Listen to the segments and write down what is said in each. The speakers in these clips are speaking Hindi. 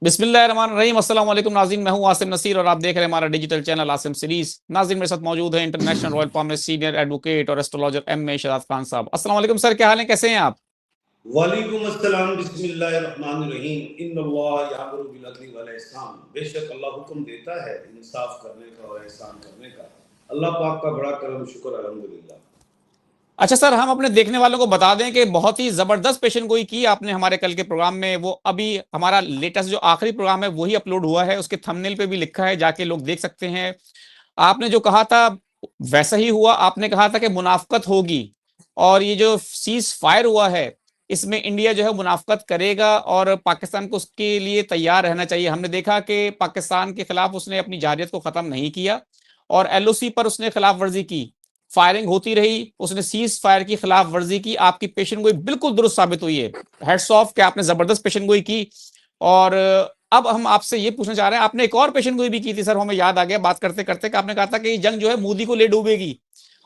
बिस्मिल्लाहिर्रहमानिर्रहीम। अस्सलाम वालेकुम नाज़रीन, मैं हूं आसिम नसीर और आप देख रहे हैं हमारा डिजिटल चैनल आसिम सीरीज। नाज़रीन, मेरे साथ मौजूद है इंटरनेशनल रॉयल फॉर्म में सीनियर एडवोकेट और astrologer M A Shahzad Khan साहब। अस्सलाम वालेकुम सर, क्या हाल है, कैसे हैं आप? वालेकुम अस्सलाम। बिस्मिल्लाहिर्रहमानिर्रहीम। इन्नल्लाह यामुरु बिल अदली वल इहसान। बेशक अल्लाह हुक्म देता है इंसाफ करने का और एहसान करने का। अल्लाह पाक का बड़ा करम शुक्र अल्हम्दुलिल्लाह। अच्छा सर, हम अपने देखने वालों को बता दें कि बहुत ही जबरदस्त पेशन गोई की आपने हमारे कल के प्रोग्राम में। वो अभी हमारा लेटेस्ट जो आखिरी प्रोग्राम है वही अपलोड हुआ है, उसके थंबनेल पे भी लिखा है, जाके लोग देख सकते हैं। आपने जो कहा था वैसा ही हुआ। आपने कहा था कि मुनाफकत होगी, और ये जो सीज फायर हुआ है इसमें इंडिया जो है मुनाफकत करेगा और पाकिस्तान को उसके लिए तैयार रहना चाहिए। हमने देखा कि पाकिस्तान के खिलाफ उसने अपनी जारियत को खत्म नहीं किया और एलओसी पर उसने खिलाफ वर्जी की, फायरिंग होती रही, उसने सीज फायर की खिलाफ वर्जी की। आपकी पेशन गोई बिल्कुल दुरुस्त साबित हुई है। हेड्स ऑफ कि आपने जबरदस्त पेशन गोई की। और अब हम आपसे ये पूछना चाह रहे हैं, आपने एक और पेशन गोई भी की थी सर, हमें याद आ गया बात करते करते, कि आपने कहा था कि ये जंग जो है मोदी को ले डूबेगी।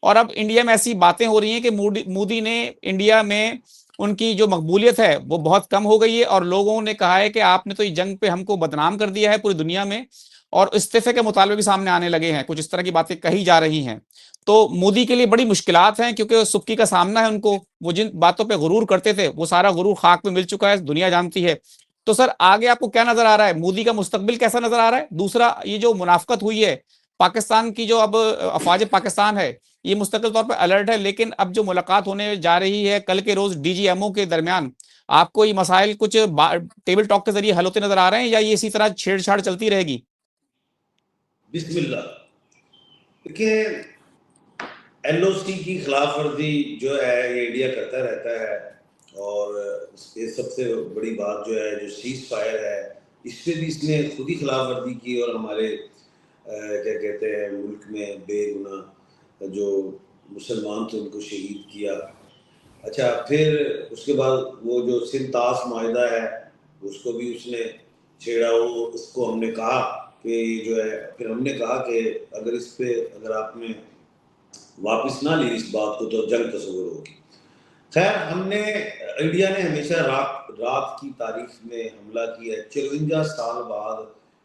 और अब इंडिया में ऐसी बातें हो रही हैं कि मोदी ने इंडिया में उनकी जो मकबूलियत है वो बहुत कम हो गई है, और लोगों ने कहा है कि आपने तो ये जंग पे हमको बदनाम कर दिया है पूरी दुनिया में, और इस्तीफे के मुतालबे भी सामने आने लगे हैं। कुछ इस तरह की बातें कही जा रही हैं। तो मोदी के लिए बड़ी मुश्किलात हैं, क्योंकि सुबकी का सामना है उनको। वो जिन बातों पे गुरूर करते थे वो सारा गुरूर खाक में मिल चुका है, दुनिया जानती है। तो सर, आगे आपको क्या नजर आ रहा है? मोदी का मुस्तकबिल कैसा नजर आ रहा है? दूसरा, ये जो मुनाफकत हुई है पाकिस्तान की, जो अब अफवाज पाकिस्तान है ये मुस्तकिल तौर पर अलर्ट है, लेकिन अब जो मुलाकात होने जा रही है कल के रोज डीजीएमओ के दरमियान, आपको ये मसाइल कुछ टेबल टॉक के जरिए हल होते नजर आ रहे हैं, या ये इसी तरह छेड़छाड़ चलती रहेगी? बिस्मिल्लाह। देखिए, एलओसी की खिलाफ वर्जी जो है ये इंडिया करता रहता है, और ये सबसे बड़ी बात जो है जो सीज फायर है इस पर भी इसने खुद ही खिलाफ वर्जी की और हमारे क्या कहते हैं मुल्क में बेगुनाह जो मुसलमान थे उनको शहीद किया। अच्छा, फिर उसके बाद वो जो सिंतास माहिदा है उसको भी उसने छेड़ा। वो उसको हमने कहा कि जो है, फिर हमने कहा कि अगर इस पे अगर आपने वापस ना ली इस बात को तो जंग तस्वुर होगी। खैर, हमने इंडिया ने हमेशा रात रात की तारीख में हमला किया है। 54 साल बाद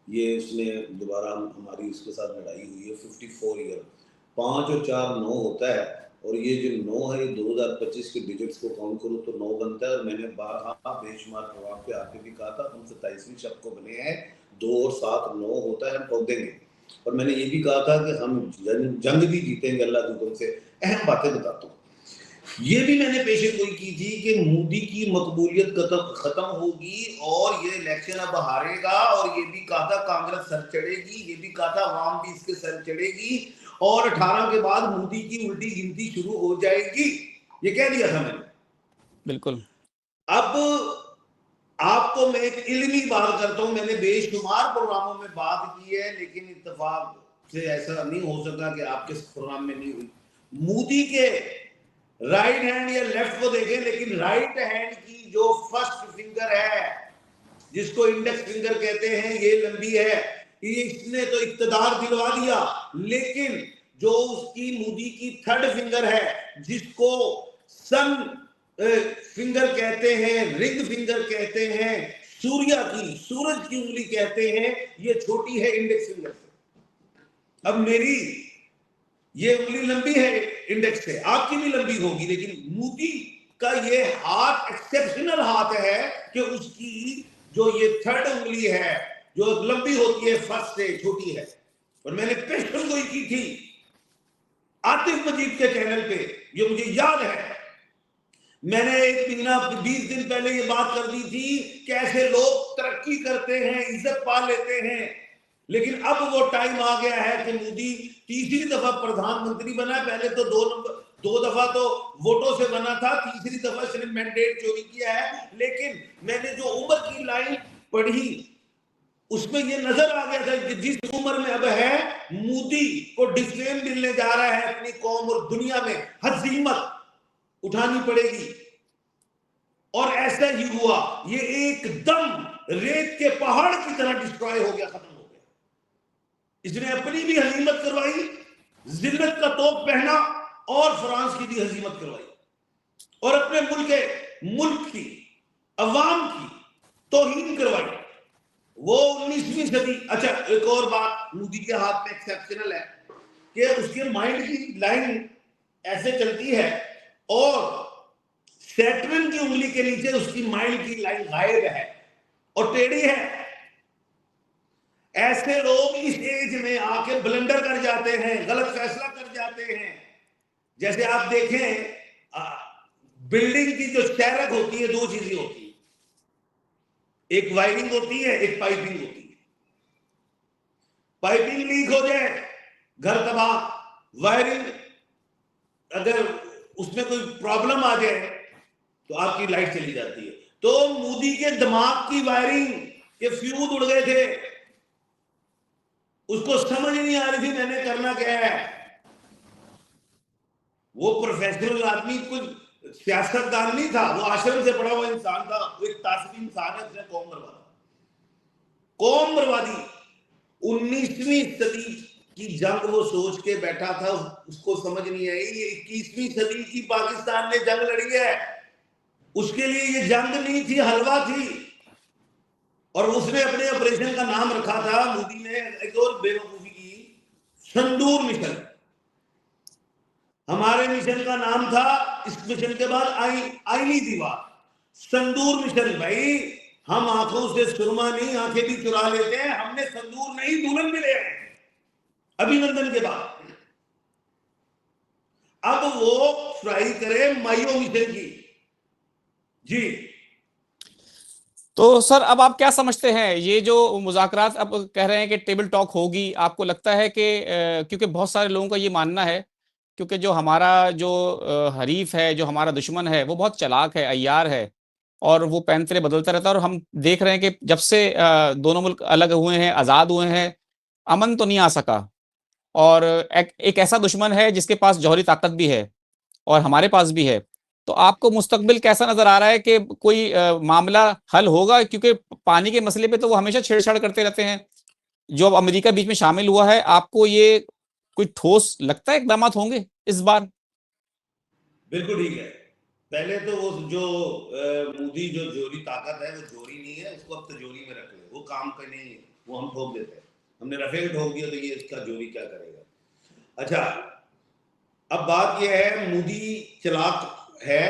ये उसने दोबारा हमारी उसके साथ लड़ाई हुई है। 54 ईयर, 5 और 4 9 होता है, और ये जो 9 है ये 2025 के डिजिट्स को काउंट करो तो 9 बनता है। और मैंने बारहा बेशुमार प्रोग्राम पे आके भी कहा था हम 27वीं शब को बने हैं, 2 और 7 9 होता है, हम ठोक देंगे। और मैंने ये भी कहा था कि हम जंग भी जीतेंगे अल्लाह की हुक्म से। अहम बातें बताता हूँ। ये भी मैंने पेशेन गोई की थी कि मोदी की मकबूलियत खत्म होगी और ये इलेक्शन अब हारेगा, और ये भी कहा था कांग्रेस सर चढ़ेगी, ये भी कहा था आवाम भी इसके सर चढ़ेगी, और 18 के बाद मोदी की उल्टी गिनती शुरू हो जाएगी। ये कह दिया था मैंने। बिल्कुल। अब आपको मैं एक इल्मी बात करता हूं। मैंने बेशुमार प्रोग्रामों में बात की है, लेकिन इत्तेफाक से ऐसा नहीं हो सका कि आपके प्रोग्राम में नहीं हुई। मोदी के राइट हैंड या लेफ्ट को देखें, लेकिन राइट हैंड की जो फर्स्ट फिंगर है जिसको इंडेक्स फिंगर कहते हैं ये लंबी है। इसने तो इक्तदार दिलवा दिया, लेकिन जो उसकी मोदी की थर्ड फिंगर है जिसको सन फिंगर कहते हैं, रिंग फिंगर कहते हैं, सूरज की उंगली कहते हैं, ये छोटी है इंडेक्स फिंगर से। अब मेरी ये उंगली लंबी है इंडेक्स से, आपकी भी लंबी होगी, लेकिन मोदी का ये हाथ एक्सेप्शनल हाथ है कि उसकी जो ये थर्ड उंगली है जो लंबी होती है फर्स्ट से छोटी है। और मैंने पेशन गोई की थी आतिफ मजीद के चैनल पे, ये मुझे याद है। मैंने 1 महीना 20 दिन पहले ये बात कर दी थी कैसे लोग तरक्की करते हैं, इज्जत पा लेते हैं, लेकिन अब वो टाइम आ गया है कि मोदी तीसरी दफा प्रधानमंत्री बना। पहले तो 2 दफा तो वोटों से बना था, तीसरी दफा सिर्फ मैंडेट चोरी किया है। लेकिन मैंने जो उम्र की लाइन पढ़ी उसमें ये नजर आ गया था कि जिस उम्र में अब है मोदी को डिफेम मिलने जा रहा है अपनी कौम और दुनिया में, हजीमत उठानी पड़ेगी। और ऐसा ही हुआ, ये एकदम रेत के पहाड़ की तरह डिस्ट्रॉय हो गया, खत्म हो गया। इसने अपनी भी हजीमत करवाई, जिल्लत का तोप पहना, और फ्रांस की भी हजीमत करवाई, और अपने मुल्क की अवाम की तौहीन करवाई। वो 19वीं सदी। अच्छा, एक और बात मोदी के हाथ में एक्सेप्शनल है कि उसके माइंड की लाइन ऐसे चलती है और सैटर्न की उंगली के नीचे उसकी माइंड की लाइन गायब है और टेढ़ी है। ऐसे लोग इस एज में आके ब्लंडर कर जाते हैं, गलत फैसला कर जाते हैं। जैसे आप देखें, बिल्डिंग की जो शैरक होती है, दो चीजें होती है, एक वायरिंग होती है, एक पाइपिंग होती है। पाइपिंग लीक हो जाए, घर तबाह। वायरिंग अगर उसमें कोई प्रॉब्लम आ जाए तो आपकी लाइट चली जाती है। तो मोदी के दिमाग की वायरिंग के फ्यूज उड़ गए थे, उसको समझ नहीं आ रही थी मैंने करना क्या है। वो प्रोफेशनल आदमी कुछ सियासतदान नहीं था, वो आश्रम से पढ़ा हुआ इंसान था, वो एक तासीरी इंसान है, उसने कौम बर्बादी 19वीं सदी की जंग वो सोच के बैठा था, उसको समझ नहीं आई ये 21वीं सदी की पाकिस्तान ने जंग लड़ी है। उसके लिए ये जंग नहीं थी, हलवा थी। और उसने अपने ऑपरेशन का नाम रखा था, मोदी ने एक और बेवकूफी की, संदूर मिशन। हमारे मिशन का नाम था, इस मिशन के बाद आईनी दीवार, संदूर मिशन। भाई, हम आंखों से सुरमा नहीं, आंखें भी चुरा लेते हैं। हमने संदूर नहीं, दुल्हन मिले हैं अभिनंदन के बाद। अब वो ट्राई करे माइयो मिशन की। जी, तो सर अब आप क्या समझते हैं, ये जो मुज़ाकरात अब कह रहे हैं कि टेबल टॉक होगी, आपको लगता है कि क्योंकि बहुत सारे लोगों का ये मानना है, क्योंकि जो हमारा जो हरीफ है, जो हमारा दुश्मन है, वो बहुत चालाक है, अय्यार है, और वो पैंतरे बदलता रहता है। और हम देख रहे हैं कि जब से दोनों मुल्क अलग हुए हैं, आज़ाद हुए हैं, अमन तो नहीं आ सका। और एक ऐसा दुश्मन है जिसके पास जौहरी ताकत भी है और हमारे पास भी है। तो आपको मुस्तकबिल कैसा नजर आ रहा है कि कोई मामला हल होगा? क्योंकि पानी के मसले पे तो वो हमेशा छेड़छाड़ करते रहते हैं। जो अब अमेरिका बीच में शामिल हुआ है, आपको ये कोई ठोस लगता है इकदाम होंगे इस बार? बिल्कुल ठीक है। पहले तो वो जो मोदी जो जोरी ताकत है, वो जोरी नहीं है, उसको अब तिजोरी में रख ले, वो काम का नहीं है, वो हम ठोक देते हैं। हमने रफेल ठोक दिया तो ये इसका जोरी क्या करेगा। अच्छा, अब बात यह है, मोदी चालाक है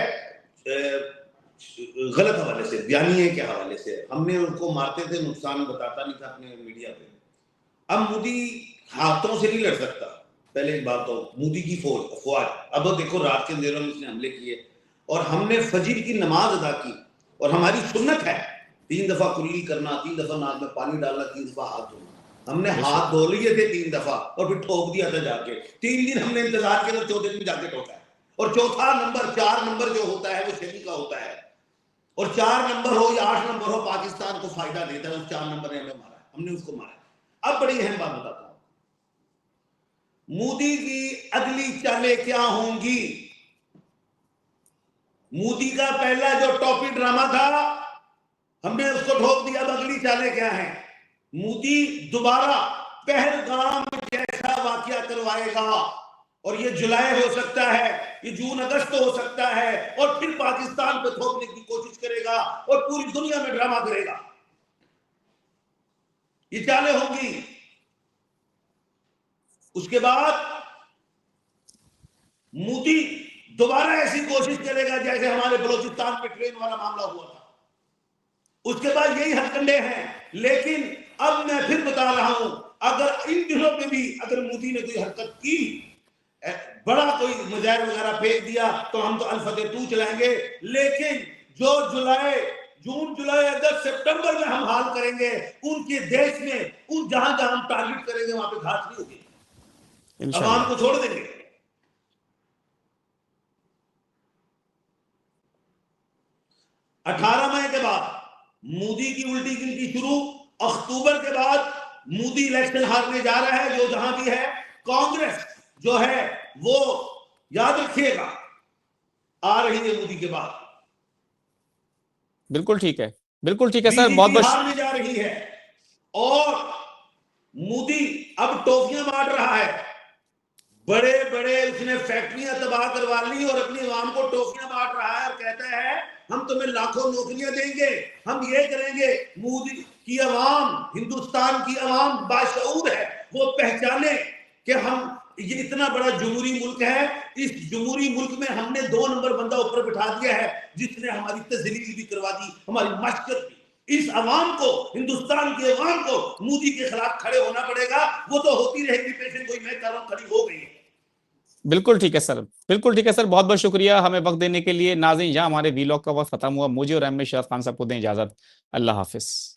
गलत हवाले से, बयानिए के हवाले से। हमने उनको मारते थे, नुकसान बताता नहीं था अपने मीडिया पे। अब मोदी हाथों से नहीं लड़ सकता। पहले एक बात तो, मोदी की फौज अब देखो, रात के अंधेरों में उसने हमले किए और हमने फजर की नमाज अदा की। और हमारी सुन्नत है 3 दफा कुल्ली करना, 3 दफा नाक में पानी डालना, 3 दफा हाथ धोना। हमने हाथ धो लिए थे 3 दफा और फिर ठोक दिया था जाके। 3 दिन हमने इंतजार किया, तो चौथे दिन जाके ठोका है। और चौथा नंबर, 4 नंबर जो होता है, वो शनि का होता है। और 4 नंबर हो या 8 नंबर हो, पाकिस्तान को फायदा देता है। उस 4 नंबर ने हमें मारा, हमने उसको मारा। अब बड़ी अहम बात बताता हूं, मोदी की अगली चालें क्या होंगी। मोदी का पहला जो टॉपी ड्रामा था, हमने उसको ठोक दिया। अब अगली चालें क्या है? मोदी दोबारा पहलगाम जैसा वाकया करवाएगा, और ये जुलाई हो सकता है, ये जून अगस्त हो सकता है, और फिर पाकिस्तान पे थोपने की कोशिश करेगा और पूरी दुनिया में ड्रामा करेगा। ये चालें होंगी। उसके बाद मोदी दोबारा ऐसी कोशिश करेगा जैसे हमारे बलूचिस्तान में ट्रेन वाला मामला हुआ था। उसके बाद यही हथकंडे हैं। लेकिन अब मैं फिर बता रहा हूं, अगर इन दिनों में भी अगर मोदी ने कोई हरकत की, बड़ा कोई मिसाइल वगैरह फेंक दिया, तो हम तो अल-फतेह 2 चलाएंगे। लेकिन जो जून, जुलाई, अगस्त, सितंबर में हम हाल करेंगे, उनके देश में, उन जहां जहां हम टारगेट करेंगे, वहां पे घास नहीं होगी। अवाम को छोड़ देंगे। 18 मई के बाद मोदी की उल्टी गिनती शुरू। अक्टूबर के बाद मोदी इलेक्शन हारने जा रहा है, जो जहां भी है। कांग्रेस जो है वो, याद रखिएगा, आ रही है मोदी के बाद। बिल्कुल ठीक है, बिल्कुल ठीक है सर, बहुत बीजेपी बहुत हारने जा रही है। और मोदी अब टॉफियां बांट रहा है। बड़े बड़े उसने फैक्ट्रियां तबाह करवा ली और अपनी आवाम को टॉफियां बांट रहा है और कहता है हम तुम्हें लाखों नौकरियां देंगे, हम ये करेंगे। मोदी की आवाम, हिंदुस्तान की आवाम बाशऊर है, वो पहचाने कि हम ये इतना बड़ा जमहूरी मुल्क है, इस जमहूरी मुल्क में हमने 2 नंबर बंदा ऊपर बिठा दिया है जिसने हमारी तजलील भी करवा दी, हमारी मशक्कत भी। इस अवाम को, हिंदुस्तान की अवाम को मोदी के खिलाफ खड़े होना पड़ेगा। वो तो होती रहेगी पेशेंट, कोई मैं कर रहा हूं खड़ी हो गई है। बिल्कुल ठीक है सर, बिल्कुल ठीक है सर, बहुत बहुत शुक्रिया हमें वक्त देने के लिए। नाज़रीन, यहाँ हमारे वीलॉग का वक्त खत्म हुआ। मुझे और एम ए शरफ खान साहब को दें इजाजत। अल्लाह हाफिज।